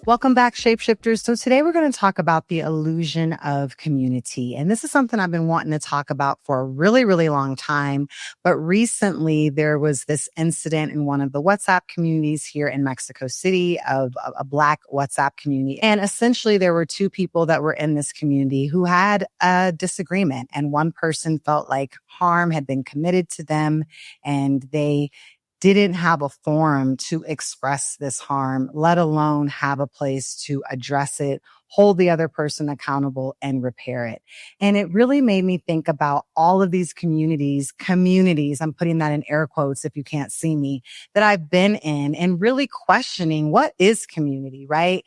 Welcome back, Shapeshifters. So today we're going to talk about the illusion of community. And this is something I've been wanting to talk about for a really, really long time. But recently there was this incident in one of the WhatsApp communities here in Mexico City of a Black WhatsApp community. And essentially there were two people that were in this community who had a disagreement. And one person felt like harm had been committed to them and they didn't have a forum to express this harm, let alone have a place to address it, hold the other person accountable and repair it. And it really made me think about all of these communities, I'm putting that in air quotes if you can't see me, that I've been in and really questioning what is community, right?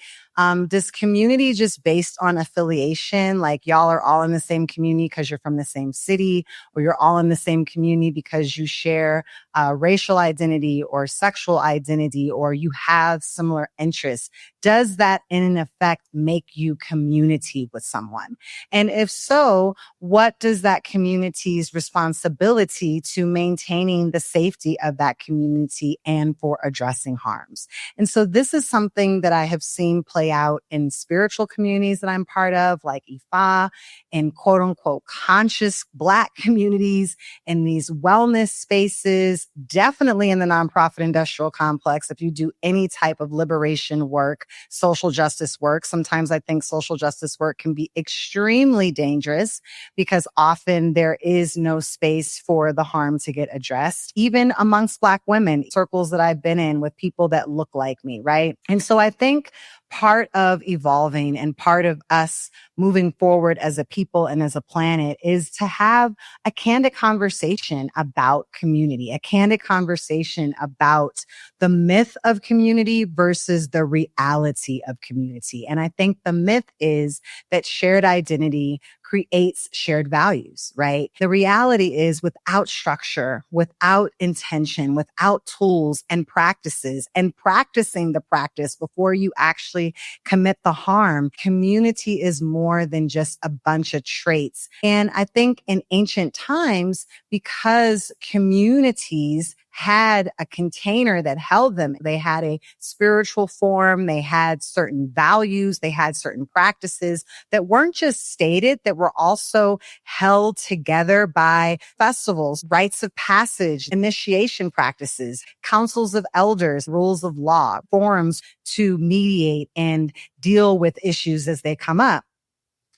Does community just based on affiliation, like y'all are all in the same community because you're from the same city, or you're all in the same community because you share racial identity or sexual identity, or you have similar interests? Does that in effect make you community with someone? And if so, what does that community's responsibility to maintaining the safety of that community and for addressing harms? And so this is something that I have seen play out in spiritual communities that I'm part of, like Ifa, in quote unquote conscious Black communities, in these wellness spaces, definitely in the nonprofit industrial complex. If you do any type of liberation work, social justice work, sometimes I think social justice work can be extremely dangerous because often there is no space for the harm to get addressed, even amongst Black women, circles that I've been in with people that look like me, right? And so I think part of evolving and part of us moving forward as a people and as a planet is to have a candid conversation about community, a candid conversation about the myth of community versus the reality of community. And I think the myth is that shared identity creates shared values, right? The reality is without structure, without intention, without tools and practices, and practicing the practice before you actually commit the harm, community is more than just a bunch of traits. And I think in ancient times, because communities had a container that held them. They had a spiritual form. They had certain values. They had certain practices that weren't just stated, that were also held together by festivals, rites of passage, initiation practices, councils of elders, rules of law, forums to mediate and deal with issues as they come up.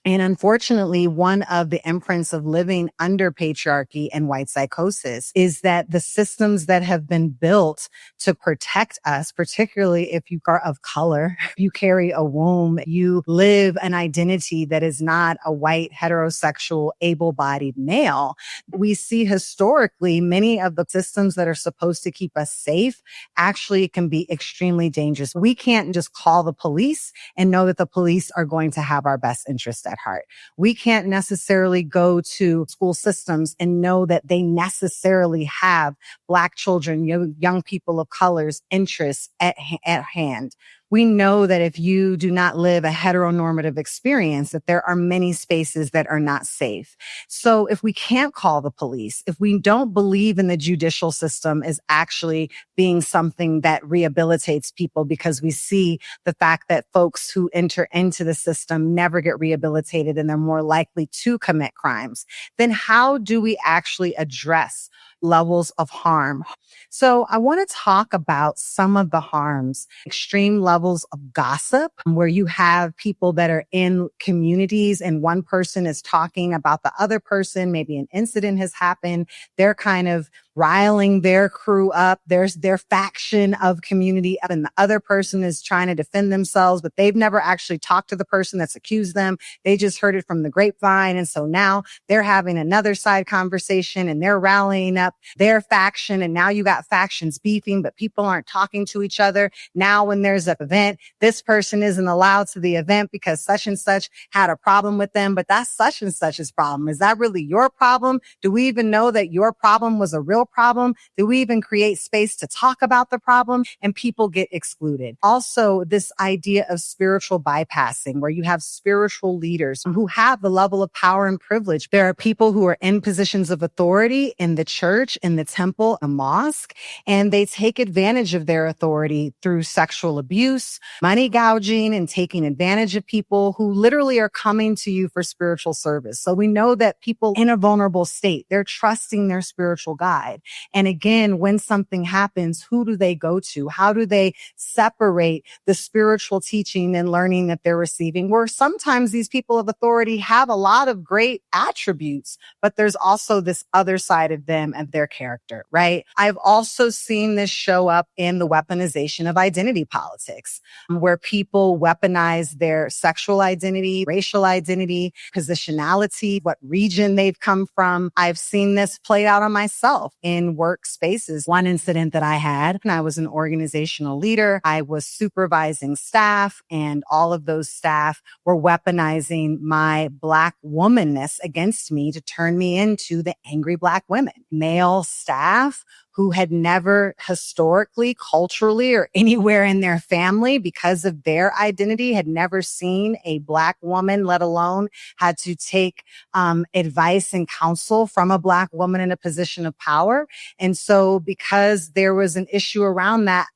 And unfortunately, one of the imprints of living under patriarchy and white psychosis is that the systems that have been built to protect us, particularly if you are of color, if you carry a womb, you live an identity that is not a white, heterosexual, able-bodied male. We see historically many of the systems that are supposed to keep us safe actually can be extremely dangerous. We can't just call the police and know that the police are going to have our best interest at heart. We can't necessarily go to school systems and know that they necessarily have Black children, young people of color's interests at hand. We know that if you do not live a heteronormative experience, that there are many spaces that are not safe. So if we can't call the police, if we don't believe in the judicial system as actually being something that rehabilitates people, because we see the fact that folks who enter into the system never get rehabilitated and they're more likely to commit crimes, then how do we actually address levels of harm? So I want to talk about some of the harms, extreme levels of gossip, where you have people that are in communities and one person is talking about the other person. Maybe an incident has happened. They're kind of riling their crew up. There's their faction of community up and the other person is trying to defend themselves, but they've never actually talked to the person that's accused them. They just heard it from the grapevine. And so now they're having another side conversation and they're rallying up their faction. And now you got factions beefing, but people aren't talking to each other. Now, when there's an event, this person isn't allowed to the event because such and such had a problem with them, but that's such and such's problem. Is that really your problem? Do we even know that your problem was a real real problem? Do we even create space to talk about the problem? And people get excluded. Also, this idea of spiritual bypassing, where you have spiritual leaders who have the level of power and privilege. There are people who are in positions of authority in the church, in the temple, a mosque, and they take advantage of their authority through sexual abuse, money gouging, and taking advantage of people who literally are coming to you for spiritual service. So we know that people in a vulnerable state, they're trusting their spiritual guide. And again, when something happens, who do they go to? How do they separate the spiritual teaching and learning that they're receiving? Where sometimes these people of authority have a lot of great attributes, but there's also this other side of them and their character, right? I've also seen this show up in the weaponization of identity politics, where people weaponize their sexual identity, racial identity, positionality, what region they've come from. I've seen this played out on myself in workspaces. One incident that I had, and I was an organizational leader. I was supervising staff, and all of those staff were weaponizing my Black womanness against me to turn me into the angry Black women. Male staff who had never historically, culturally, or anywhere in their family, because of their identity, had never seen a Black woman, let alone had to take advice and counsel from a Black woman in a position of power. And so because there was an issue around that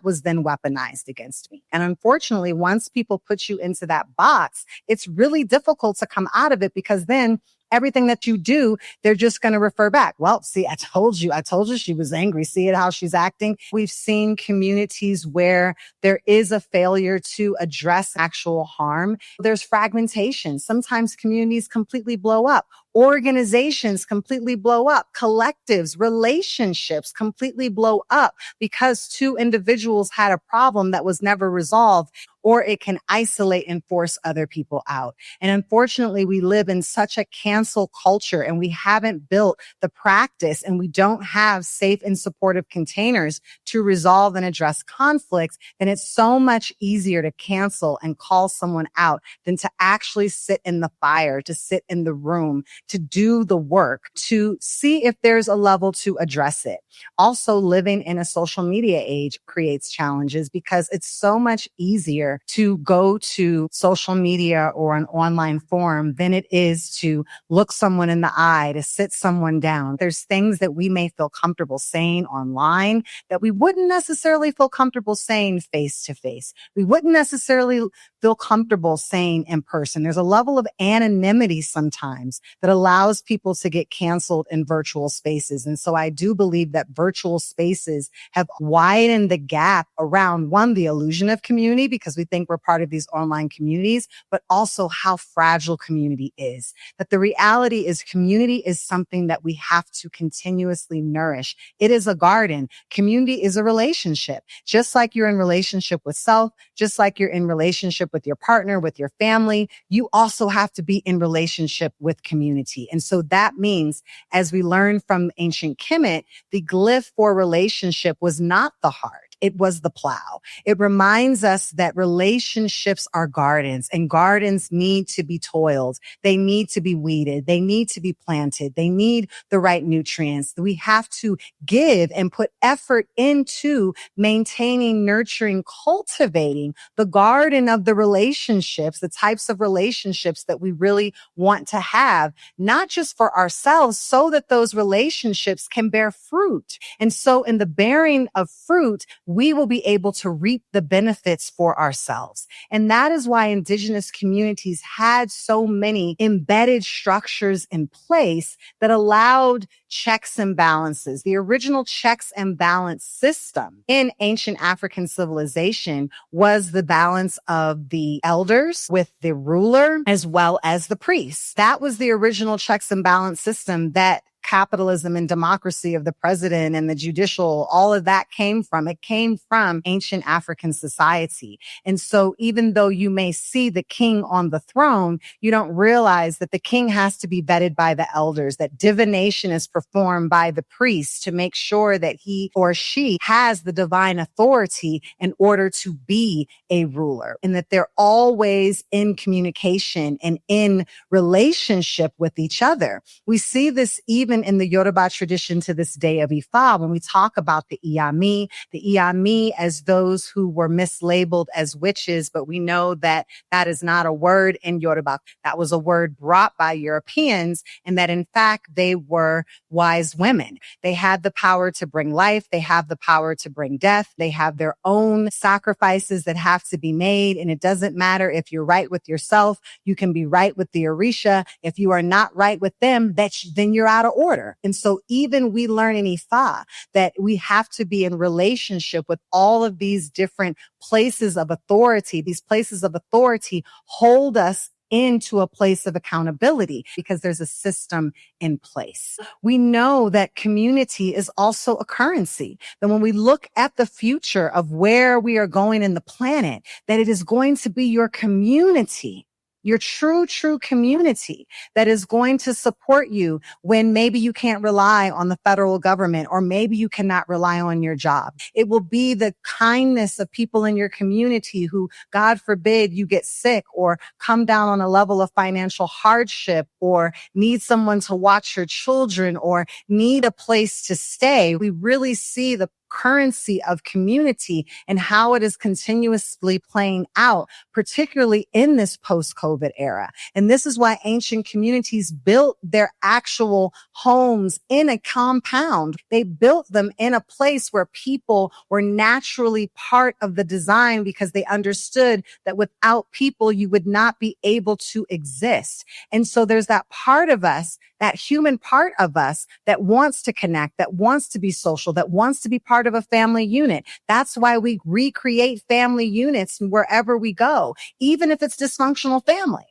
was then weaponized against me. And unfortunately, once people put you into that box, it's really difficult to come out of it, because then everything that you do, they're just going to refer back. Well, see, I told you she was angry. See it, how she's acting. We've seen communities where there is a failure to address actual harm. There's fragmentation. Sometimes communities completely blow up. Organizations completely blow up. Collectives, relationships completely blow up because two individuals had a problem that was never resolved, or it can isolate and force other people out. And unfortunately, we live in such a cancel culture, and we haven't built the practice, and we don't have safe and supportive containers to resolve and address conflicts. And it's so much easier to cancel and call someone out than to actually sit in the fire, to sit in the room, to do the work, to see if there's a level to address it. Also, living in a social media age creates challenges, because it's so much easier to go to social media or an online forum than it is to look someone in the eye, to sit someone down. There's things that we may feel comfortable saying online that we wouldn't necessarily feel comfortable saying face to face. We wouldn't necessarily feel comfortable saying in person. There's a level of anonymity sometimes that allows people to get canceled in virtual spaces. And so I do believe that virtual spaces have widened the gap around, one, the illusion of community, because we think we're part of these online communities, but also how fragile community is. That the reality is community is something that we have to continuously nourish. It is a garden. Community is a relationship. Just like you're in relationship with self, just like you're in relationship with your partner, with your family, you also have to be in relationship with community. And so that means, as we learn from ancient Kemet, the glyph for relationship was not the heart. It was the plow. It reminds us that relationships are gardens, and gardens need to be toiled. They need to be weeded. They need to be planted. They need the right nutrients. We have to give and put effort into maintaining, nurturing, cultivating the garden of the relationships, the types of relationships that we really want to have, not just for ourselves, so that those relationships can bear fruit. And so in the bearing of fruit, we will be able to reap the benefits for ourselves. And that is why indigenous communities had so many embedded structures in place that allowed checks and balances. The original checks and balance system in ancient African civilization was the balance of the elders with the ruler as well as the priests. That was the original checks and balance system that capitalism and democracy of the president and the judicial, all of that came from. It came from ancient African society. And so even though you may see the king on the throne, you don't realize that the king has to be vetted by the elders, that divination is performed by the priest to make sure that he or she has the divine authority in order to be a ruler, and that they're always in communication and in relationship with each other. We see this even even in the Yoruba tradition to this day of Ifa, when we talk about the Iyami as those who were mislabeled as witches, but we know that that is not a word in Yoruba. That was a word brought by Europeans, and that in fact, they were wise women. They had the power to bring life. They have the power to bring death. They have their own sacrifices that have to be made. And it doesn't matter if you're right with yourself. You can be right with the Orisha. If you are not right with them, then you're out of order. And so even we learn in Ifa that we have to be in relationship with all of these different places of authority. These places of authority hold us into a place of accountability because there's a system in place. We know that community is also a currency. That when we look at the future of where we are going in the planet, that it is going to be your community, your true community that is going to support you when maybe you can't rely on the federal government or maybe you cannot rely on your job. It will be the kindness of people in your community who, God forbid, you get sick or come down on a level of financial hardship or need someone to watch your children or need a place to stay. We really see the currency of community and how it is continuously playing out, particularly in this post-COVID era. And this is why ancient communities built their actual homes in a compound. They built them in a place where people were naturally part of the design because they understood that without people, you would not be able to exist. And so there's that part of us, that human part of us that wants to connect, that wants to be social, that wants to be part of a family unit. That's why we recreate family units wherever we go, even if it's dysfunctional family.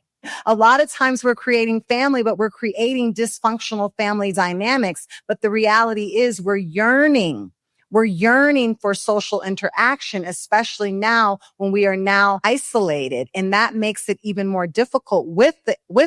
A lot of times we're creating family, but we're creating dysfunctional family dynamics. But the reality is we're yearning for social interaction, especially now when we are now isolated. And that makes it even more difficult with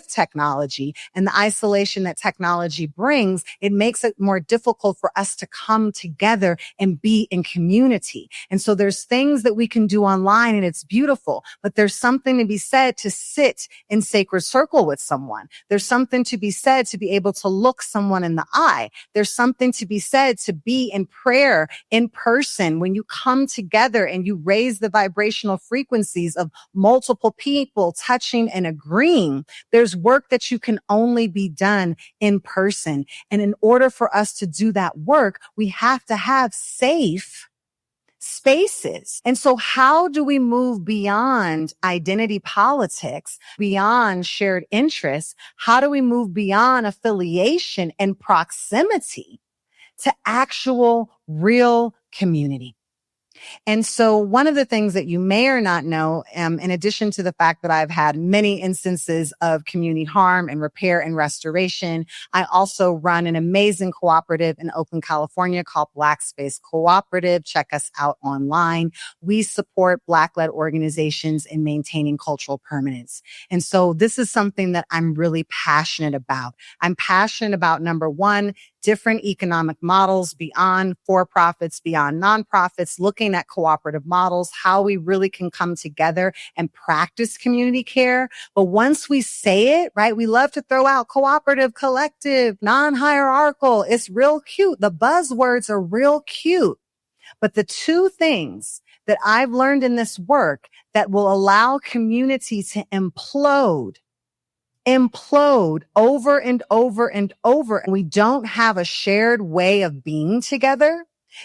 technology and the isolation that technology brings. It makes it more difficult for us to come together and be in community. And so there's things that we can do online and it's beautiful, but there's something to be said to sit in sacred circle with someone. There's something to be said to be able to look someone in the eye. There's something to be said to be in prayer in person when you come together and you raise the vibrational frequencies of multiple people touching and agreeing. There's work that you can only be done in person. And in order for us to do that work, we have to have safe spaces. And so how do we move beyond identity politics, beyond shared interests? How do we move beyond affiliation and proximity to actual real community? And so one of the things that you may or not know, in addition to the fact that I've had many instances of community harm and repair and restoration, I also run an amazing cooperative in Oakland, California called Black Space Cooperative. Check us out online. We support Black-led organizations in maintaining cultural permanence. And so this is something that I'm really passionate about. I'm passionate about, number one, different economic models beyond for-profits, beyond nonprofits, looking at cooperative models, how we really can come together and practice community care. But once we say it, right, we love to throw out cooperative, collective, non-hierarchical. It's real cute. The buzzwords are real cute. But the two things that I've learned in this work that will allow community to implode over and over and over. And we don't have a shared way of being together.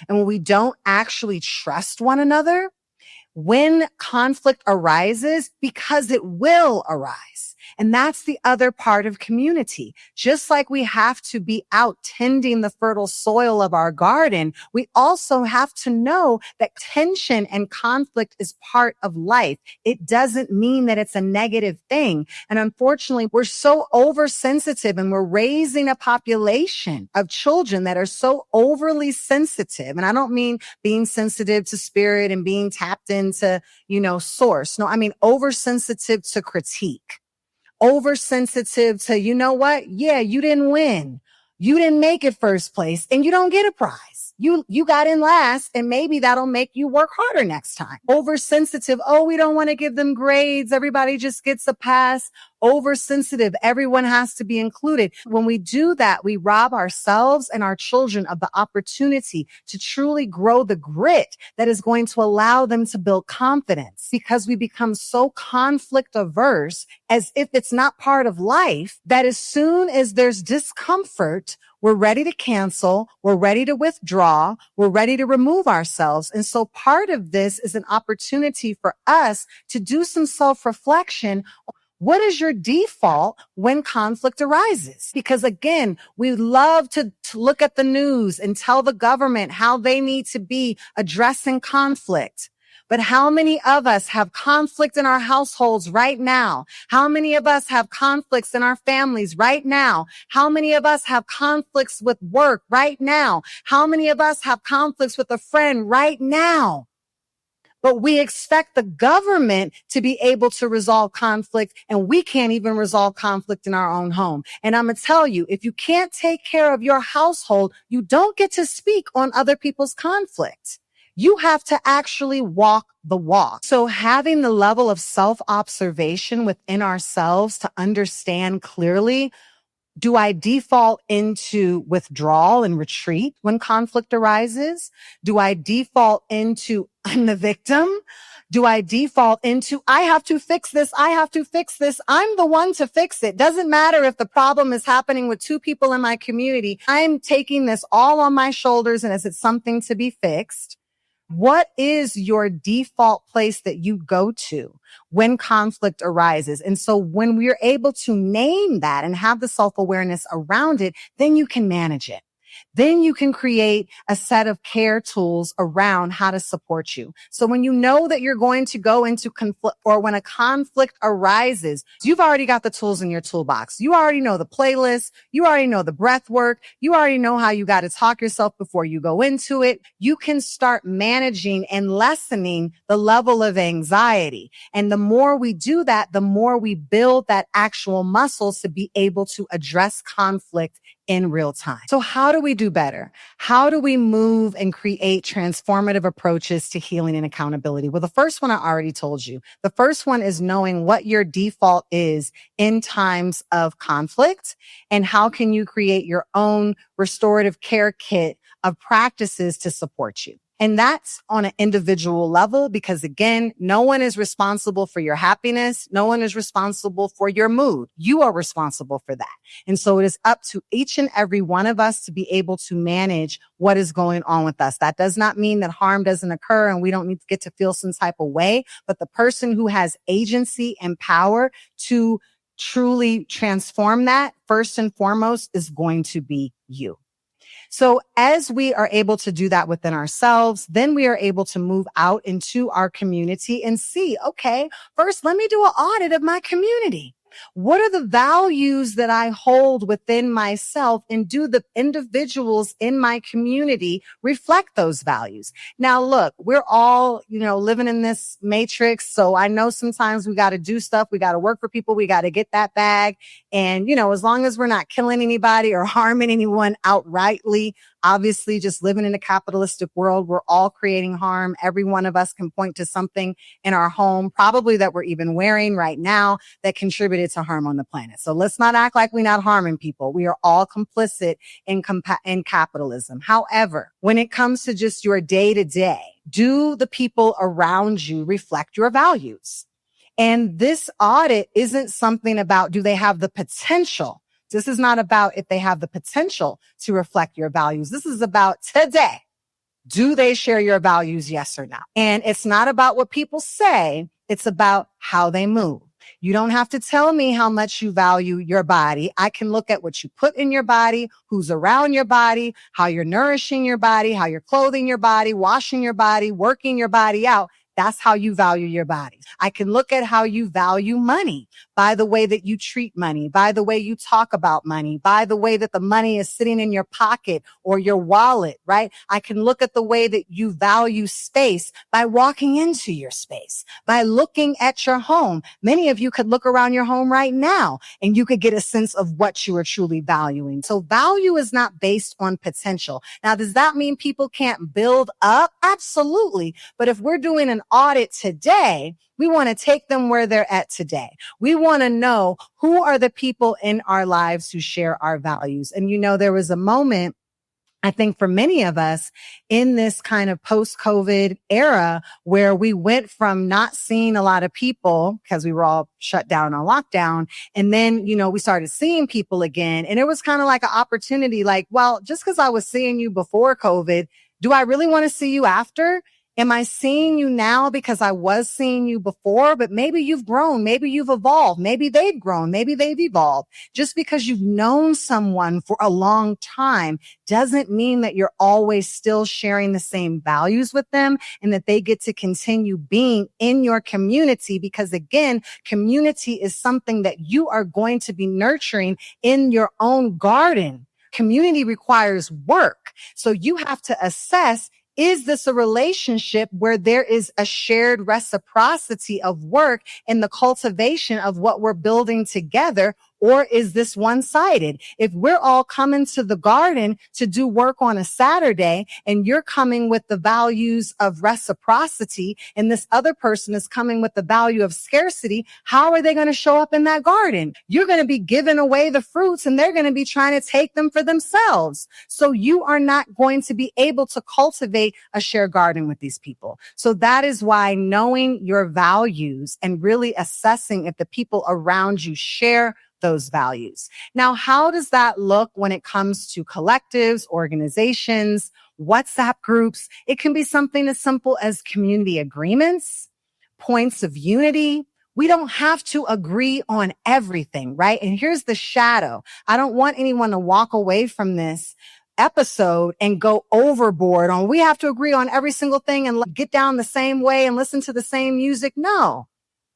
And when we don't actually trust one another, when conflict arises, because it will arise. And that's the other part of community. Just like we have to be out tending the fertile soil of our garden, we also have to know that tension and conflict is part of life. It doesn't mean that it's a negative thing. And unfortunately, we're so oversensitive and we're raising a population of children that are so overly sensitive. And I don't mean being sensitive to spirit and being tapped into, source. No, I mean oversensitive to critique. Oversensitive to, you know what? Yeah, you didn't win. You didn't make it first place and you don't get a prize. You got in last and maybe that'll make you work harder next time. Oversensitive. Oh, we don't want to give them grades. Everybody just gets a pass. oversensitive. Everyone has to be included. When we do that, we rob ourselves and our children of the opportunity to truly grow the grit that is going to allow them to build confidence, because we become so conflict averse, as if it's not part of life, that as soon as there's discomfort, we're ready to cancel. We're ready to withdraw. We're ready to remove ourselves. And so part of this is an opportunity for us to do some self-reflection. What is your default when conflict arises? Because again, we love to look at the news and tell the government how they need to be addressing conflict. But how many of us have conflict in our households right now? How many of us have conflicts in our families right now? How many of us have conflicts with work right now? How many of us have conflicts with a friend right now? But we expect the government to be able to resolve conflict, and we can't even resolve conflict in our own home. And I'm going to tell you, if you can't take care of your household, you don't get to speak on other people's conflict. You have to actually walk the walk. So having the level of self-observation within ourselves to understand clearly, do I default into withdrawal and retreat when conflict arises? Do I default into I'm the victim? Do I default into I have to fix this? I have to fix this. I'm the one to fix it. Doesn't matter if the problem is happening with two people in my community. I'm taking this all on my shoulders, and as it's something to be fixed. What is your default place that you go to when conflict arises? And so when we're able to name that and have the self-awareness around it, then you can manage it. Then you can create a set of care tools around how to support you. So when you know that you're going to go into conflict, or when a conflict arises, you've already got the tools in your toolbox. You already know the playlist. You already know the breath work. You already know how you got to talk yourself before you go into it. You can start managing and lessening the level of anxiety. And the more we do that, the more we build that actual muscles to be able to address conflict in real time. So how do we do better? How do we move and create transformative approaches to healing and accountability? Well, the first one I already told you. The first one is knowing what your default is in times of conflict, and how can you create your own restorative care kit of practices to support you. And that's on an individual level, because again, no one is responsible for your happiness. No one is responsible for your mood. You are responsible for that. And so it is up to each and every one of us to be able to manage what is going on with us. That does not mean that harm doesn't occur and we don't need to get to feel some type of way, but the person who has agency and power to truly transform that, first and foremost, is going to be you. So as we are able to do that within ourselves, then we are able to move out into our community and see, okay, first, let me do an audit of my community. What are the values that I hold within myself, and do the individuals in my community reflect those values? Now, look, we're all, living in this matrix. So I know sometimes we got to do stuff. We got to work for people. We got to get that bag. And, as long as we're not killing anybody or harming anyone outrightly, obviously just living in a capitalistic world, we're all creating harm. Every one of us can point to something in our home, probably that we're even wearing right now, that contributed to harm on the planet. So let's not act like we're not harming people. We are all complicit in capitalism. However, when it comes to just your day to day, do the people around you reflect your values? And this audit isn't something about, do they have the potential? This is not about if they have the potential to reflect your values. This is about today. Do they share your values? Yes or no? And it's not about what people say. It's about how they move. You don't have to tell me how much you value your body. I can look at what you put in your body, who's around your body, how you're nourishing your body, how you're clothing your body, washing your body, working your body out. That's how you value your body. I can look at how you value money by the way that you treat money, by the way you talk about money, by the way that the money is sitting in your pocket or your wallet, right? I can look at the way that you value space by walking into your space, by looking at your home. Many of you could look around your home right now and you could get a sense of what you are truly valuing. So value is not based on potential. Now, does that mean people can't build up? Absolutely. But if we're doing an an audit today, we want to take them where they're at today. We want to know who are the people in our lives who share our values. And there was a moment, I think, for many of us in this kind of post-COVID era where we went from not seeing a lot of people because we were all shut down on lockdown. And then, we started seeing people again. And it was kind of like an opportunity, like, well, just because I was seeing you before COVID, do I really want to see you after? Am I seeing you now because I was seeing you before? But maybe you've grown. Maybe you've evolved. Maybe they've grown. Maybe they've evolved. Just because you've known someone for a long time doesn't mean that you're always still sharing the same values with them and that they get to continue being in your community. Because again, community is something that you are going to be nurturing in your own garden. Community requires work. So you have to assess, is this a relationship where there is a shared reciprocity of work in the cultivation of what we're building together? Or is this one-sided? If we're all coming to the garden to do work on a Saturday and you're coming with the values of reciprocity and this other person is coming with the value of scarcity, how are they going to show up in that garden? You're going to be giving away the fruits and they're going to be trying to take them for themselves. So you are not going to be able to cultivate a shared garden with these people. So that is why knowing your values and really assessing if the people around you share those values. Now, how does that look when it comes to collectives, organizations, WhatsApp groups? It can be something as simple as community agreements, points of unity. We don't have to agree on everything, right? And here's the shadow. I don't want anyone to walk away from this episode and go overboard on we have to agree on every single thing and get down the same way and listen to the same music. No.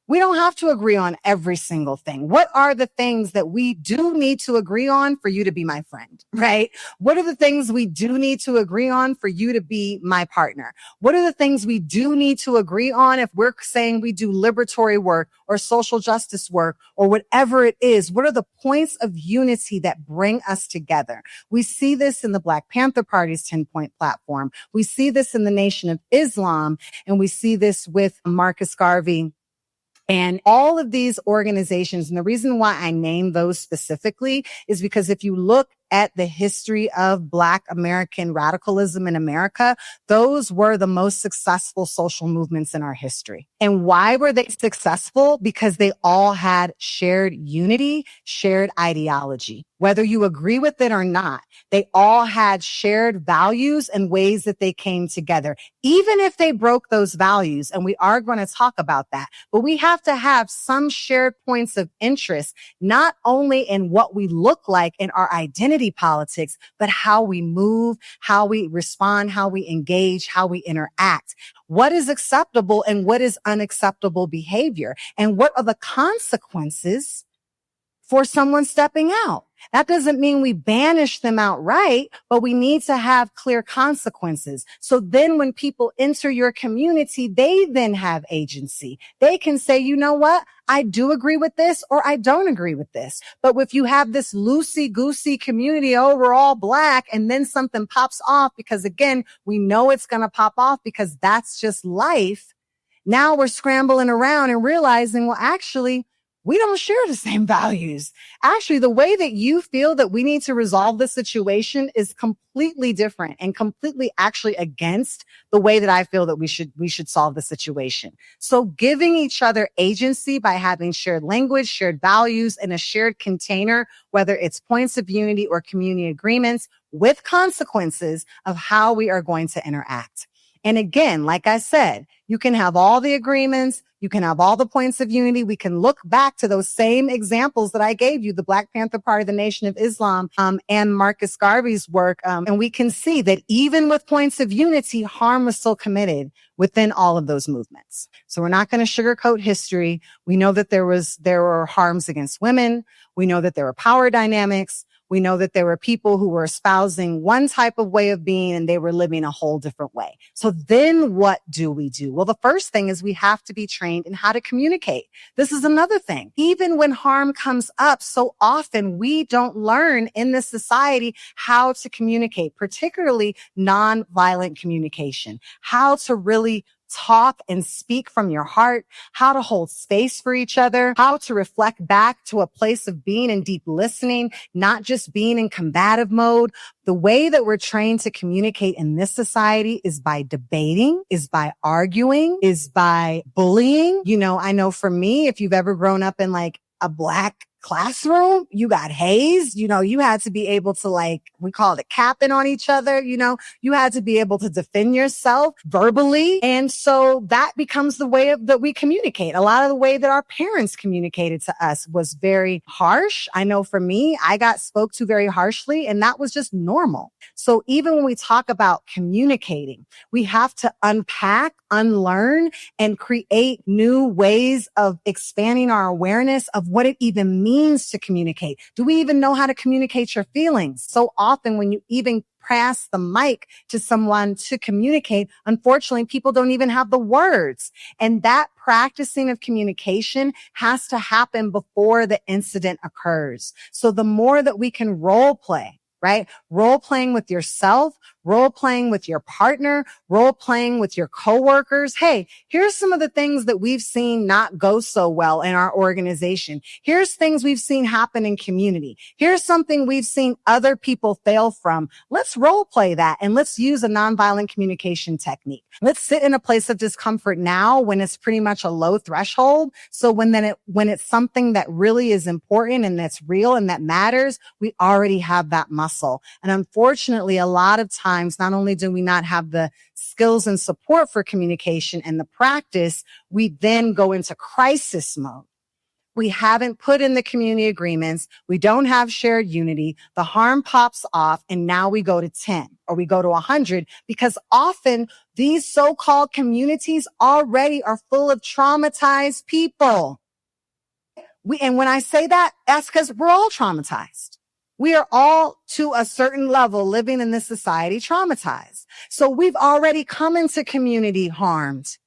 We don't have to agree on every single thing. What are the things that we do need to agree on for you to be my friend, right? What are the things we do need to agree on for you to be my partner? What are the things we do need to agree on if we're saying we do liberatory work or social justice work or whatever it is? What are the points of unity that bring us together? We see this in the Black Panther Party's 10-point platform. We see this in the Nation of Islam, and we see this with Marcus Garvey and all of these organizations. And the reason why I name those specifically is because if you look at the history of Black American radicalism in America, those were the most successful social movements in our history. And why were they successful? Because they all had shared unity, shared ideology. Whether you agree with it or not, they all had shared values and ways that they came together, even if they broke those values. And we are going to talk about that. But we have to have some shared points of interest, not only in what we look like in our identity politics, but how we move, how we respond, how we engage, how we interact. What is acceptable and what is unacceptable behavior? And what are the consequences for someone stepping out? That doesn't mean we banish them outright, but we need to have clear consequences. So then when people enter your community, they then have agency. They can say, you know what? I do agree with this or I don't agree with this. But if you have this loosey-goosey community, oh, we're all Black, and then something pops off because, again, we know it's going to pop off because that's just life. Now we're scrambling around and realizing, well, actually, we don't share the same values. Actually, the way that you feel that we need to resolve this situation is completely different and completely actually against the way that I feel that we should solve the situation. So giving each other agency by having shared language, shared values, and a shared container, whether it's points of unity or community agreements, with consequences of how we are going to interact. And again, like I said, you can have all the agreements. You can have all the points of unity. We can look back to those same examples that I gave you, the Black Panther Party, the Nation of Islam, and Marcus Garvey's work. And we can see that even with points of unity, harm was still committed within all of those movements. So we're not going to sugarcoat history. We know that there were harms against women. We know that there were power dynamics. We know that there were people who were espousing one type of way of being and they were living a whole different way. So then what do we do? Well, the first thing is we have to be trained in how to communicate. This is another thing. Even when harm comes up, so often we don't learn in this society how to communicate, particularly nonviolent communication, how to really talk and speak from your heart, how to hold space for each other, how to reflect back to a place of being in deep listening, not just being in combative mode. The way that we're trained to communicate in this society is by debating, is by arguing, is by bullying. I know for me, if you've ever grown up in like a Black classroom, you got hazed, you had to be able to we call it capping on each other, you had to be able to defend yourself verbally. And so that becomes the way that we communicate. A lot of the way that our parents communicated to us was very harsh. I know for me, I got spoke to very harshly, and that was just normal. So even when we talk about communicating, we have to unpack, unlearn, and create new ways of expanding our awareness of what it even means to communicate. Do we even know how to communicate your feelings? So often when you even pass the mic to someone to communicate, unfortunately, people don't even have the words. And that practicing of communication has to happen before the incident occurs. So the more that we can role play, right? Role playing with yourself, role playing with your partner, role playing with your coworkers. Hey, here's some of the things that we've seen not go so well in our organization. Here's things we've seen happen in community. Here's something we've seen other people fail from. Let's role play that, and let's use a nonviolent communication technique. Let's sit in a place of discomfort now when it's pretty much a low threshold. So when it's something that really is important and that's real and that matters, we already have that muscle. And unfortunately, a lot of times, not only do we not have the skills and support for communication and the practice, we then go into crisis mode. We haven't put in the community agreements. We don't have shared unity. The harm pops off, and now we go to 10 or we go to 100, because often these so-called communities already are full of traumatized people. And when I say that, that's because we're all traumatized. We are all, to a certain level, living in this society traumatized. So we've already come into community harmed.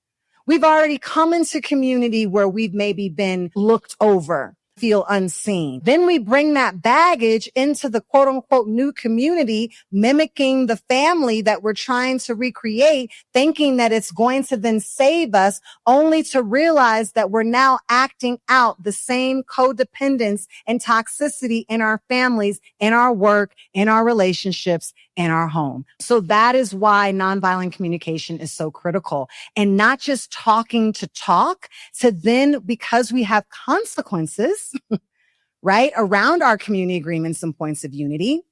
We've already come into community where we've maybe been looked over, feel unseen. Then we bring that baggage into the quote unquote new community, mimicking the family that we're trying to recreate, thinking that it's going to then save us, only to realize that we're now acting out the same codependence and toxicity in our families, in our work, in our relationships, in our home. So that is why nonviolent communication is so critical, and not just talking to talk, to then, because we have consequences, right, around our community agreements and points of unity,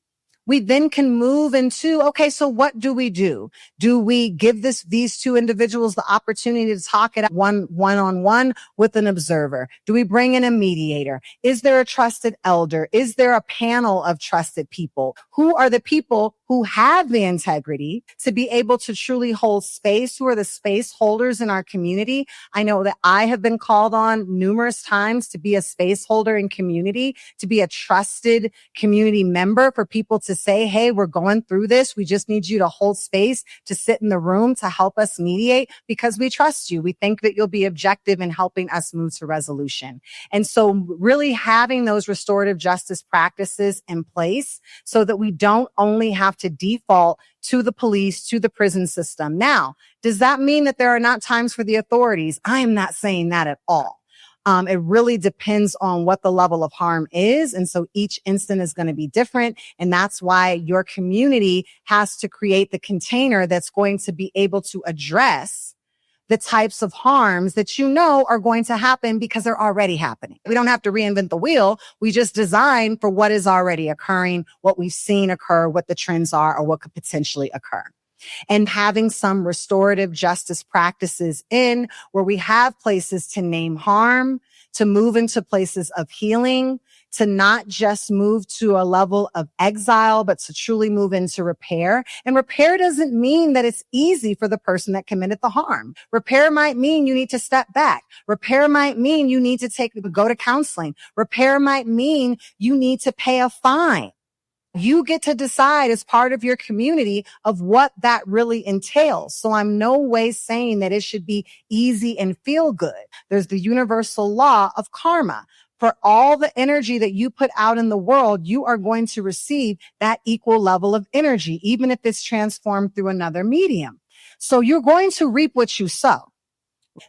we then can move into, okay, so what do we do? Do we give these two individuals the opportunity to talk it one-on-one with an observer? Do we bring in a mediator? Is there a trusted elder? Is there a panel of trusted people? Who are the people who have the integrity to be able to truly hold space? Who are the space holders in our community? I know that I have been called on numerous times to be a space holder in community, to be a trusted community member for people to say, hey, we're going through this. We just need you to hold space, to sit in the room, to help us mediate, because we trust you. We think that you'll be objective in helping us move to resolution. And so really having those restorative justice practices in place so that we don't only have to default to the police, to the prison system. Now, does that mean that there are not times for the authorities? I am not saying that at all. It really depends on what the level of harm is. And so each instant is going to be different. And that's why your community has to create the container that's going to be able to address the types of harms that you know are going to happen because they're already happening. We don't have to reinvent the wheel. We just design for what is already occurring, what we've seen occur, what the trends are, or what could potentially occur. And having some restorative justice practices in where we have places to name harm, to move into places of healing, to not just move to a level of exile, but to truly move into repair. And repair doesn't mean that it's easy for the person that committed the harm. Repair might mean you need to step back. Repair might mean you need to go to counseling. Repair might mean you need to pay a fine. You get to decide as part of your community of what that really entails. So I'm no way saying that it should be easy and feel good. There's the universal law of karma. For all the energy that you put out in the world, you are going to receive that equal level of energy, even if it's transformed through another medium. So you're going to reap what you sow.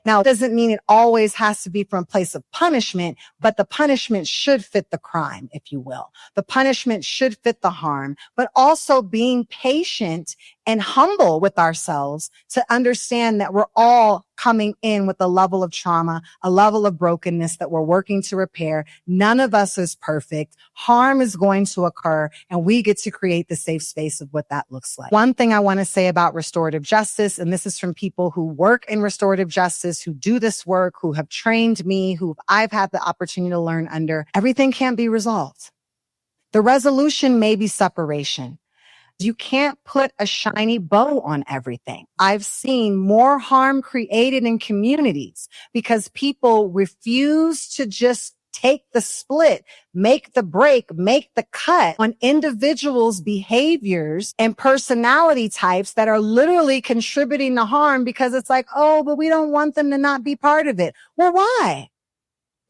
Now, it doesn't mean it always has to be from a place of punishment, but the punishment should fit the crime, if you will. The punishment should fit the harm, but also being patient and humble with ourselves to understand that we're all coming in with a level of trauma, a level of brokenness that we're working to repair. None of us is perfect. Harm is going to occur, and we get to create the safe space of what that looks like. One thing I want to say about restorative justice, and this is from people who work in restorative justice, who do this work, who have trained me, who I've had the opportunity to learn under, everything can't be resolved. The resolution may be separation. You can't put a shiny bow on everything. I've seen more harm created in communities because people refuse to just take the split, make the break, make the cut on individuals' behaviors and personality types that are literally contributing to harm because it's like, oh, but we don't want them to not be part of it. Well, why?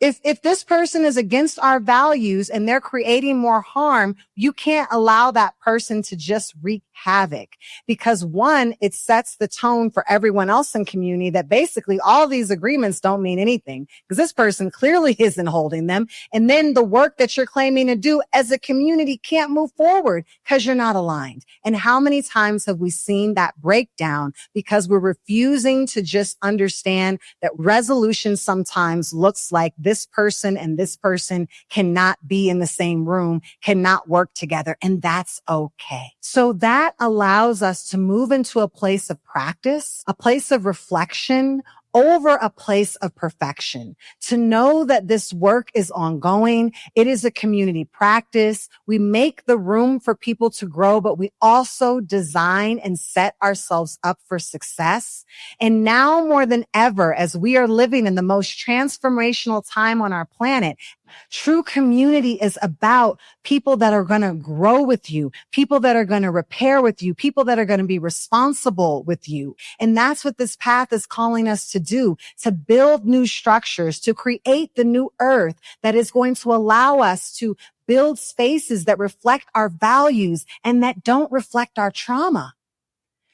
If this person is against our values and they're creating more harm, you can't allow that person to just wreak havoc because one, it sets the tone for everyone else in community that basically all these agreements don't mean anything because this person clearly isn't holding them. And then the work that you're claiming to do as a community can't move forward because you're not aligned. And how many times have we seen that breakdown because we're refusing to just understand that resolution sometimes looks like this person and this person cannot be in the same room, cannot work together, and that's okay. So that allows us to move into a place of practice, a place of reflection, over a place of perfection, to know that this work is ongoing. It is a community practice. We make the room for people to grow, but we also design and set ourselves up for success. And now more than ever, as we are living in the most transformational time on our planet, true community is about people that are going to grow with you, people that are going to repair with you, people that are going to be responsible with you. And that's what this path is calling us to do, to build new structures, to create the new earth that is going to allow us to build spaces that reflect our values and that don't reflect our trauma.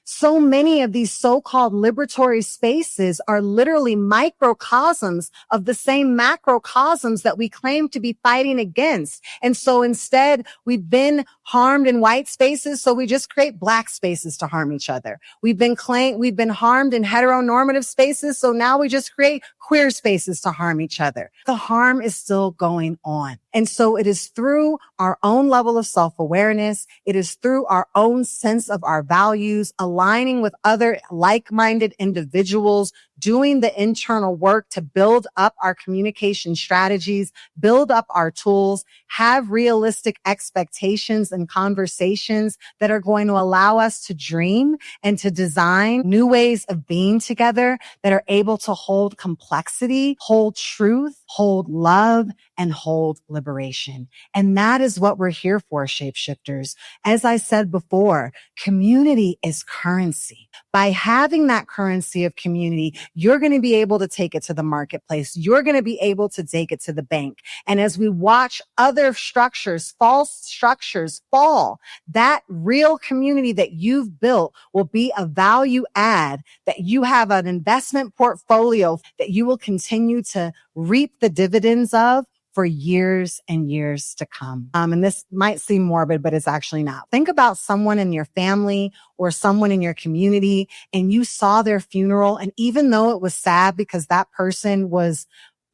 So many of these so-called liberatory spaces are literally microcosms of the same macrocosms that we claim to be fighting against. And so instead, we've been harmed in white spaces, so we just create black spaces to harm each other. We've been harmed in heteronormative spaces, so now we just create queer spaces to harm each other. The harm is still going on. And so it is through our own level of self-awareness. It is through our own sense of our values, aligning with other like-minded individuals, doing the internal work to build up our communication strategies, build up our tools, have realistic expectations and conversations that are going to allow us to dream and to design new ways of being together that are able to hold complexity, hold truth, hold love, and hold liberation. And that is what we're here for, shapeshifters. As I said before, community is currency. By having that currency of community, you're going to be able to take it to the marketplace. You're going to be able to take it to the bank. And as we watch other structures, false structures fall, that real community that you've built will be a value add, that you have an investment portfolio that you will continue to reap the dividends of for years and years to come. And this might seem morbid, but it's actually not. Think about someone in your family or someone in your community and you saw their funeral. And even though it was sad because that person was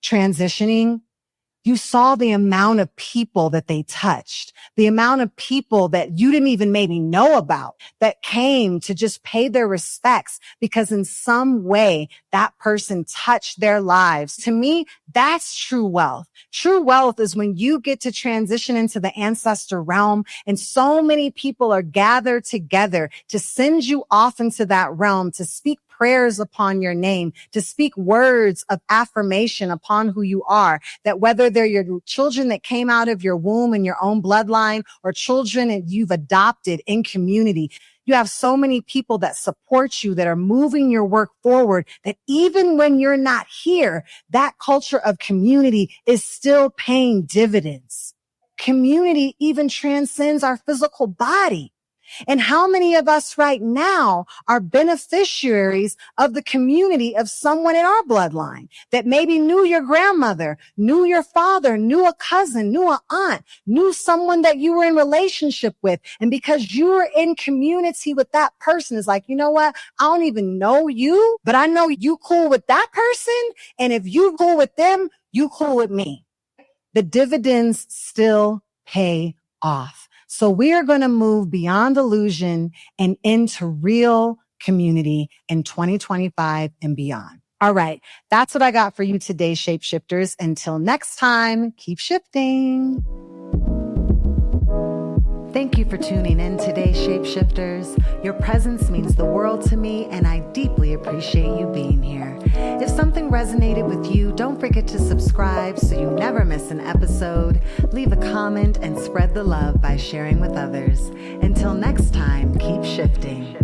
transitioning, you saw the amount of people that they touched, the amount of people that you didn't even maybe know about that came to just pay their respects because in some way that person touched their lives. To me, that's true wealth. True wealth is when you get to transition into the ancestor realm and so many people are gathered together to send you off into that realm to speak prayers upon your name, to speak words of affirmation upon who you are, that whether they're your children that came out of your womb and your own bloodline or children that you've adopted in community, you have so many people that support you, that are moving your work forward, that even when you're not here, that culture of community is still paying dividends. Community even transcends our physical body. And how many of us right now are beneficiaries of the community of someone in our bloodline that maybe knew your grandmother, knew your father, knew a cousin, knew an aunt, knew someone that you were in relationship with. And because you were in community with that person, it's like, you know what? I don't even know you, but I know you cool with that person. And if you cool with them, you cool with me. The dividends still pay off. So we are going to move beyond illusion and into real community in 2025 and beyond. All right. That's what I got for you today, shapeshifters. Until next time, keep shifting. Thank you for tuning in today, shapeshifters. Your presence means the world to me, and I deeply appreciate you being here. If something resonated with you, don't forget to subscribe so you never miss an episode. Leave a comment and spread the love by sharing with others. Until next time, keep shifting.